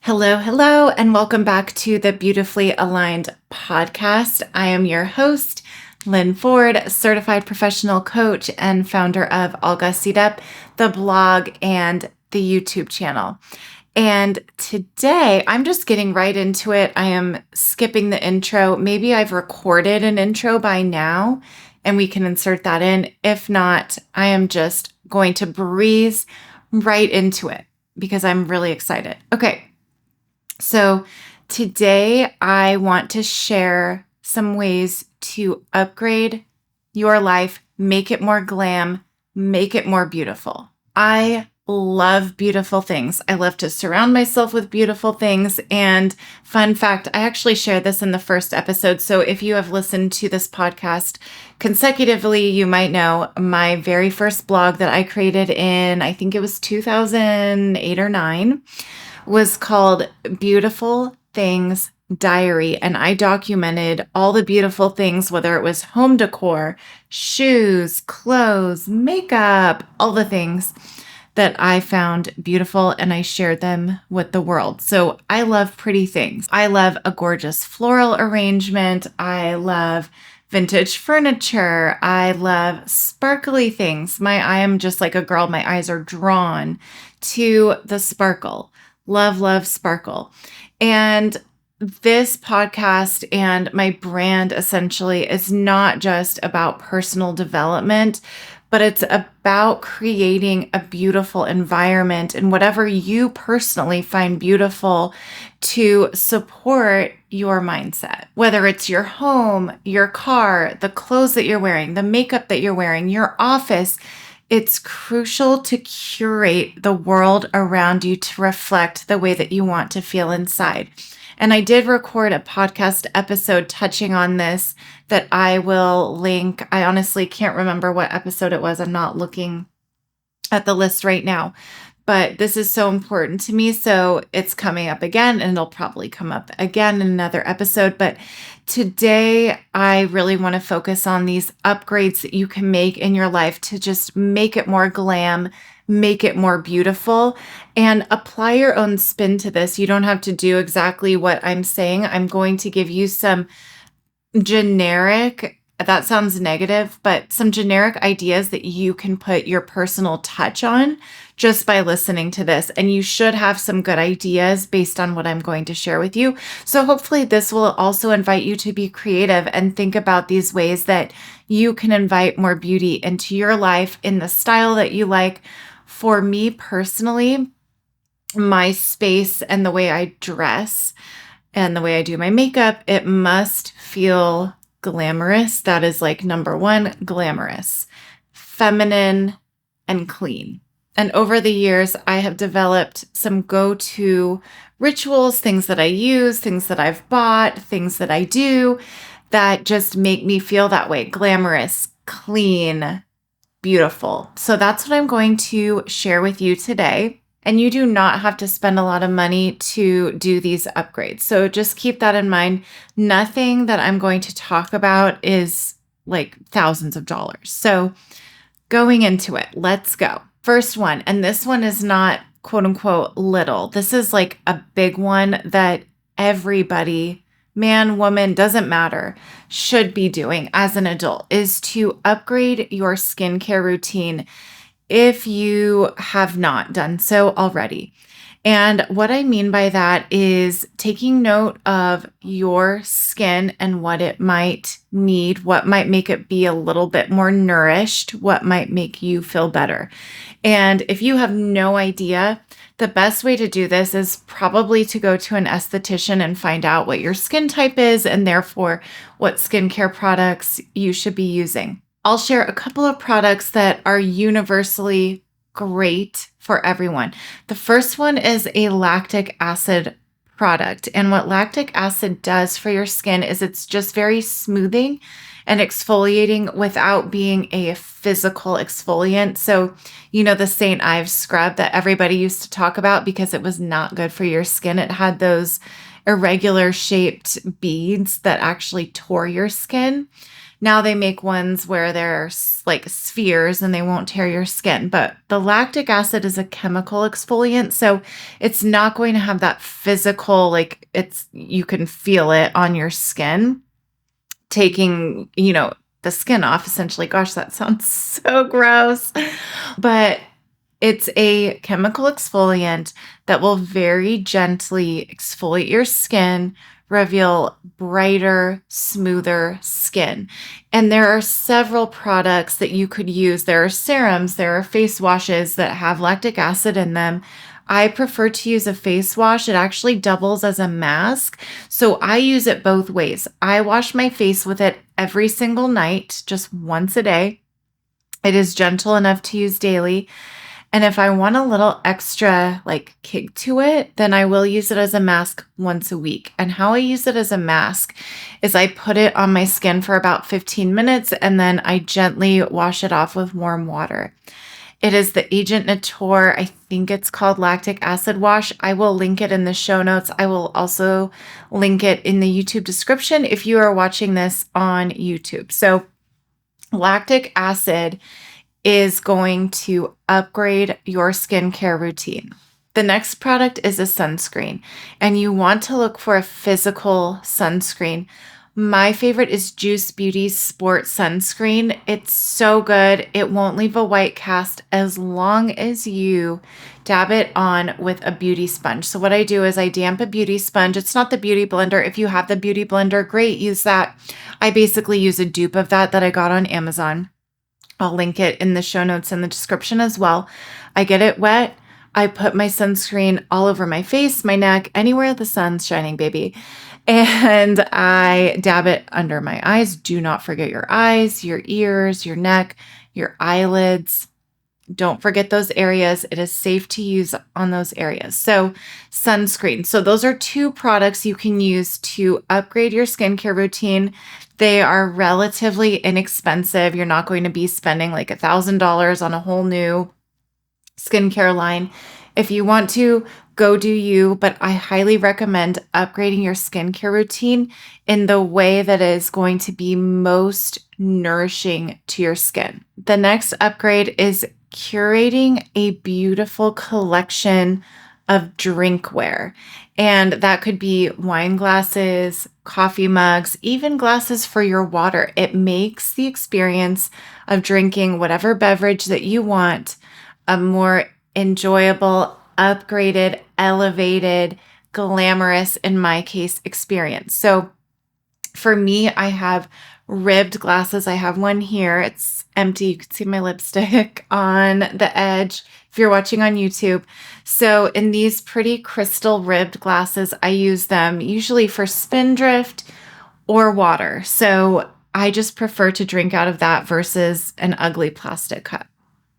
Hello, hello, and welcome back to the Beautifully Aligned podcast. I am your host, Lynn Ford, certified professional coach and founder of All Gussied Up, the blog and the YouTube channel. And today I'm just getting right into it. I am skipping the intro. Maybe I've recorded an intro by now and we can insert that in. If not, I am just going to breeze right into it because I'm really excited. Okay. So today I want to share some ways to upgrade your life, make it more glam, make it more beautiful. I love beautiful things. I love to surround myself with beautiful things. And fun fact, I actually shared this in the first episode. So if you have listened to this podcast consecutively, you might know my very first blog that I created in, I think it was 2008 or 9, was called Beautiful Things Diary. And I documented all the beautiful things, whether it was home decor, shoes, clothes, makeup, all the things that I found beautiful, and I shared them with the world. So I love pretty things. I love a gorgeous floral arrangement. I love vintage furniture. I love sparkly things. I am just like a girl. My eyes are drawn to the sparkle. Love, love sparkle. And this podcast and my brand essentially is not just about personal development, but it's about creating a beautiful environment and whatever you personally find beautiful to support your mindset. Whether it's your home, your car, the clothes that you're wearing, the makeup that you're wearing, your office, it's crucial to curate the world around you to reflect the way that you want to feel inside. And I did record a podcast episode touching on this that I will link. I honestly can't remember what episode it was. I'm not looking at the list right now, but this is so important to me. So it's coming up again, and it'll probably come up again in another episode. But today, I really want to focus on these upgrades that you can make in your life to just make it more glam, make it more beautiful, and apply your own spin to this. You don't have to do exactly what I'm saying. I'm going to give you some generic, that sounds negative, but some generic ideas that you can put your personal touch on just by listening to this. And you should have some good ideas based on what I'm going to share with you. So hopefully this will also invite you to be creative and think about these ways that you can invite more beauty into your life in the style that you like. For me personally, my space and the way I dress and the way I do my makeup, it must feel glamorous. That is like number one, glamorous, feminine, and clean. And over the years, I have developed some go-to rituals, things that I use, things that I've bought, things that I do that just make me feel that way, glamorous, clean, beautiful. So that's what I'm going to share with you today. And you do not have to spend a lot of money to do these upgrades. So just keep that in mind. Nothing that I'm going to talk about is like thousands of dollars. So going into it, let's go. First one, and this one is not quote unquote little. This is like a big one that everybody, man, woman, doesn't matter, should be doing as an adult, is to upgrade your skincare routine if you have not done so already. And what I mean by that is taking note of your skin and what it might need, what might make it be a little bit more nourished, what might make you feel better. And if you have no idea, the best way to do this is probably to go to an esthetician and find out what your skin type is and therefore what skincare products you should be using. I'll share a couple of products that are universally great for everyone. The first one is a lactic acid product. And what lactic acid does for your skin is it's just very smoothing and exfoliating without being a physical exfoliant. So, you know, the St. Ives scrub that everybody used to talk about because it was not good for your skin. It had those irregular shaped beads that actually tore your skin. Now they make ones where they're like spheres and they won't tear your skin, but the lactic acid is a chemical exfoliant. So it's not going to have that physical, like you can feel it on your skin, taking, the skin off essentially. Gosh, that sounds so gross. But it's a chemical exfoliant that will very gently exfoliate your skin, reveal brighter, smoother skin. And there are several products that you could use. There are serums, there are face washes that have lactic acid in them. I prefer to use a face wash. It actually doubles as a mask. So I use it both ways. I wash my face with it every single night, just once a day. It is gentle enough to use daily. And if I want a little extra like kick to it, then I will use it as a mask once a week. And how I use it as a mask is I put it on my skin for about 15 minutes and then I gently wash it off with warm water. It is the Agent Nature. I think it's called Lactic Acid Wash. I will link it in the show notes. I will also link it in the YouTube description if you are watching this on YouTube. So lactic acid is going to upgrade your skincare routine. The next product is a sunscreen, and you want to look for a physical sunscreen. My favorite is Juice Beauty's Sport Sunscreen. It's so good. It won't leave a white cast as long as you dab it on with a beauty sponge. So what I do is I damp a beauty sponge. It's not the beauty blender. If you have the beauty blender, great, use that. I basically use a dupe of that I got on Amazon. I'll link it in the show notes in the description as well. I get it wet. I put my sunscreen all over my face, my neck, anywhere the sun's shining, baby. And I dab it under my eyes. Do not forget your eyes, your ears, your neck, your eyelids. Don't forget those areas. It is safe to use on those areas. So sunscreen. So those are two products you can use to upgrade your skincare routine. They are relatively inexpensive. You're not going to be spending like $1,000 on a whole new skincare line. If you want to, go do you, but I highly recommend upgrading your skincare routine in the way that is going to be most nourishing to your skin. The next upgrade is curating a beautiful collection of drinkware. And that could be wine glasses, coffee mugs, even glasses for your water. It makes the experience of drinking whatever beverage that you want a more enjoyable, upgraded, elevated, glamorous, in my case, experience. So for me, I have ribbed glasses. I have one here. It's empty. You can see my lipstick on the edge if you're watching on YouTube. So in these pretty crystal ribbed glasses, I use them usually for spindrift or water. So I just prefer to drink out of that versus an ugly plastic cup.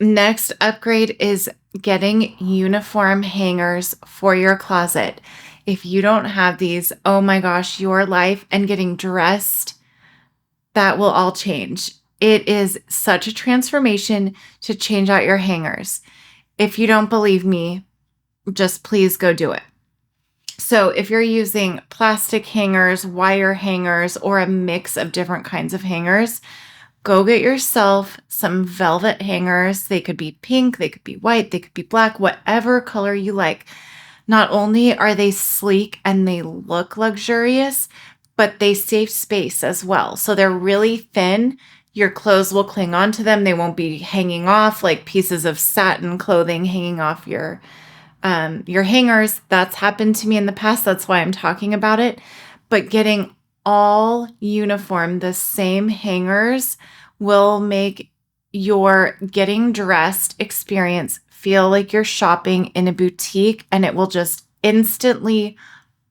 Next upgrade is getting uniform hangers for your closet. If you don't have these, oh my gosh, your life and getting dressed, that will all change. It is such a transformation to change out your hangers. If you don't believe me, just please go do it. So if you're using plastic hangers, wire hangers, or a mix of different kinds of hangers, go get yourself some velvet hangers. They could be pink, they could be white, they could be black, whatever color you like. Not only are they sleek and they look luxurious, but they save space as well. So they're really thin. Your clothes will cling onto them. They won't be hanging off like pieces of satin clothing hanging off your hangers. That's happened to me in the past. That's why I'm talking about it. But getting all uniform, the same hangers, will make your getting dressed experience feel like you're shopping in a boutique, and it will just instantly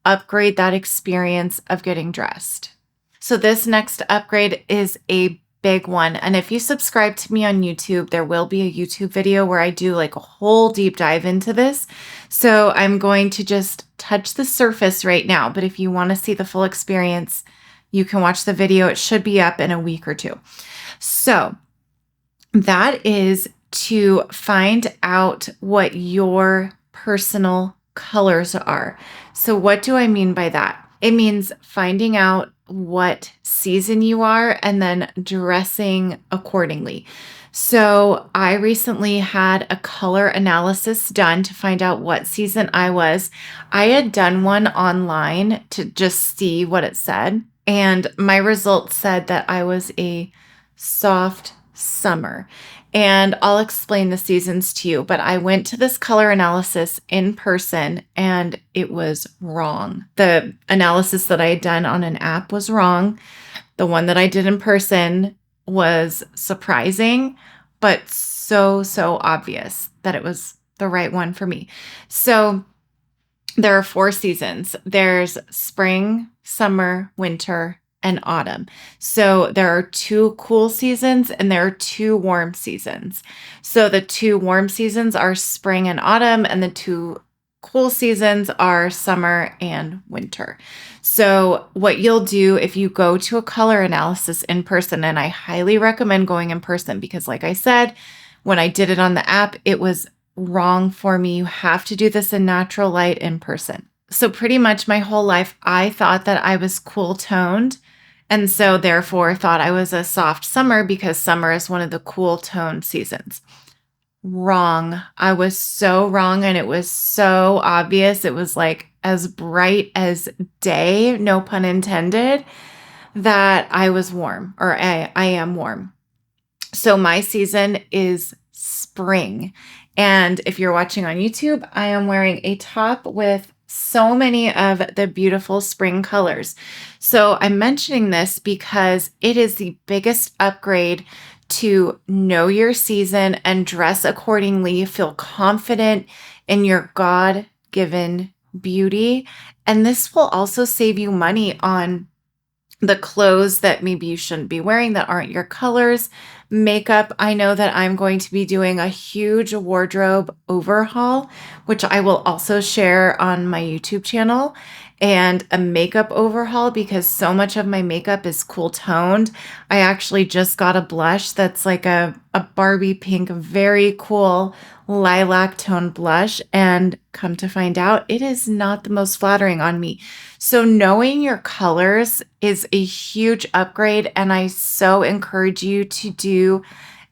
upgrade that experience of getting dressed. So this next upgrade is a big one. And if you subscribe to me on YouTube, there will be a YouTube video where I do like a whole deep dive into this. So I'm going to just touch the surface right now. But if you want to see the full experience, you can watch the video. It should be up in a week or two. So that is to find out what your personal colors are. So what do I mean by that? It means finding out what season you are and then dressing accordingly. So I recently had a color analysis done to find out what season I was. I had done one online to just see what it said, and my results said that I was a soft summer. And I'll explain the seasons to you, but I went to this color analysis in person and it was wrong. The analysis that I had done on an app was wrong. The one that I did in person was surprising, but so obvious that it was the right one for me. So there are 4 seasons. There's spring, summer, winter, and autumn. So there are 2 cool seasons and there are 2 warm seasons. So the 2 warm seasons are spring and autumn, and the 2 cool seasons are summer and winter. So what you'll do if you go to a color analysis in person, and I highly recommend going in person because like I said, when I did it on the app, it was wrong for me. You have to do this in natural light in person. So pretty much my whole life, I thought that I was cool toned, and so therefore thought I was a soft summer because summer is one of the cool toned seasons. Wrong. I was so wrong, and it was so obvious. It was like as bright as day, no pun intended, that I was warm, or I am warm. So my season is spring. And if you're watching on YouTube, I am wearing a top with so many of the beautiful spring colors. So I'm mentioning this because it is the biggest upgrade to know your season and dress accordingly, feel confident in your God-given beauty. And this will also save you money on the clothes that maybe you shouldn't be wearing that aren't your colors. Makeup, I know that I'm going to be doing a huge wardrobe overhaul, which I will also share on my YouTube channel, and a makeup overhaul because so much of my makeup is cool toned. I actually just got a blush that's like a Barbie pink, very cool lilac tone blush, and come to find out, it is not the most flattering on me. So knowing your colors is a huge upgrade, and I so encourage you to do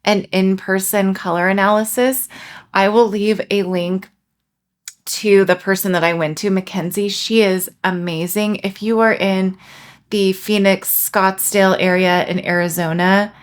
an in-person color analysis. I will leave a link to the person that I went to, Mackenzie. She is amazing. If you are in the Phoenix, Scottsdale area in Arizona,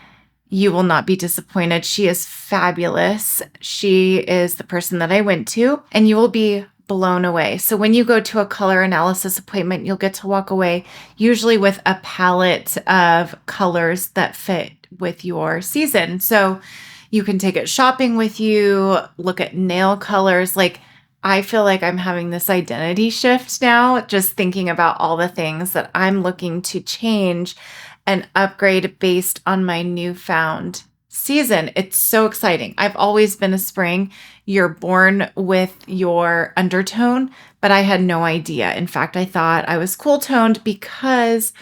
you will not be disappointed. She is fabulous. She is the person that I went to, and you will be blown away. So when you go to a color analysis appointment, you'll get to walk away usually with a palette of colors that fit with your season. So you can take it shopping with you, look at nail colors. Like, I feel like I'm having this identity shift now, just thinking about all the things that I'm looking to change and upgrade based on my newfound season. It's so exciting. I've always been a spring. You're born with your undertone, but I had no idea. In fact, I thought I was cool toned because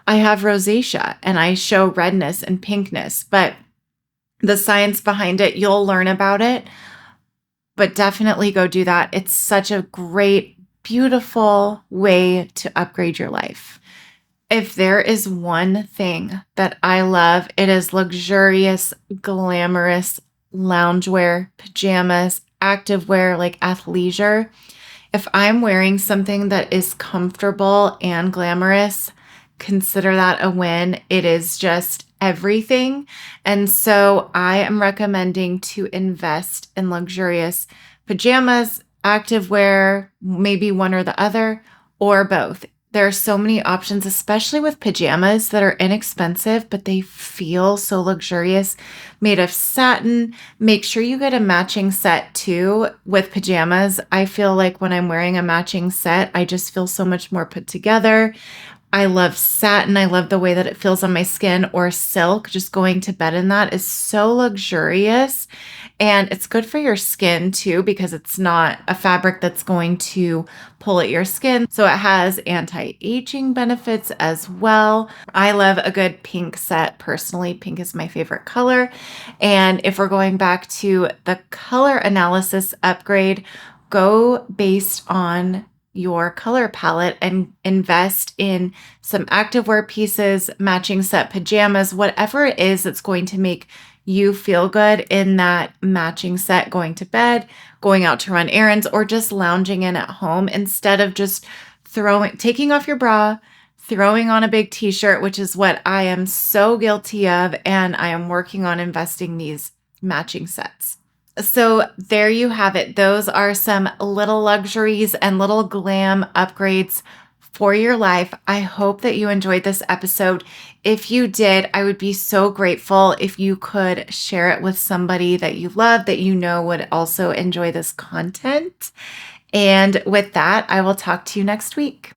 I have rosacea and I show redness and pinkness, but the science behind it, you'll learn about it, but definitely go do that. It's such a great, beautiful way to upgrade your life. If there is one thing that I love, it is luxurious, glamorous loungewear, pajamas, activewear like athleisure. If I'm wearing something that is comfortable and glamorous, consider that a win. It is just everything. And so I am recommending to invest in luxurious pajamas, activewear, maybe one or the other, or both. There are so many options, especially with pajamas that are inexpensive, but they feel so luxurious, made of satin. Make sure you get a matching set too with pajamas. I feel like when I'm wearing a matching set, I just feel so much more put together. I love satin. I love the way that it feels on my skin, or silk. Just going to bed in that is so luxurious. And it's good for your skin too, because it's not a fabric that's going to pull at your skin. So it has anti-aging benefits as well. I love a good pink set. Personally, pink is my favorite color. And if we're going back to the color analysis upgrade, go based on your color palette and invest in some activewear pieces, matching set pajamas, whatever it is that's going to make you feel good in that matching set going to bed, going out to run errands, or just lounging in at home instead of just taking off your bra, throwing on a big t-shirt, which is what I am so guilty of. And I am working on investing these matching sets. So there you have it. Those are some little luxuries and little glam upgrades for your life. I hope that you enjoyed this episode. If you did, I would be so grateful if you could share it with somebody that you love, that you know would also enjoy this content. And with that, I will talk to you next week.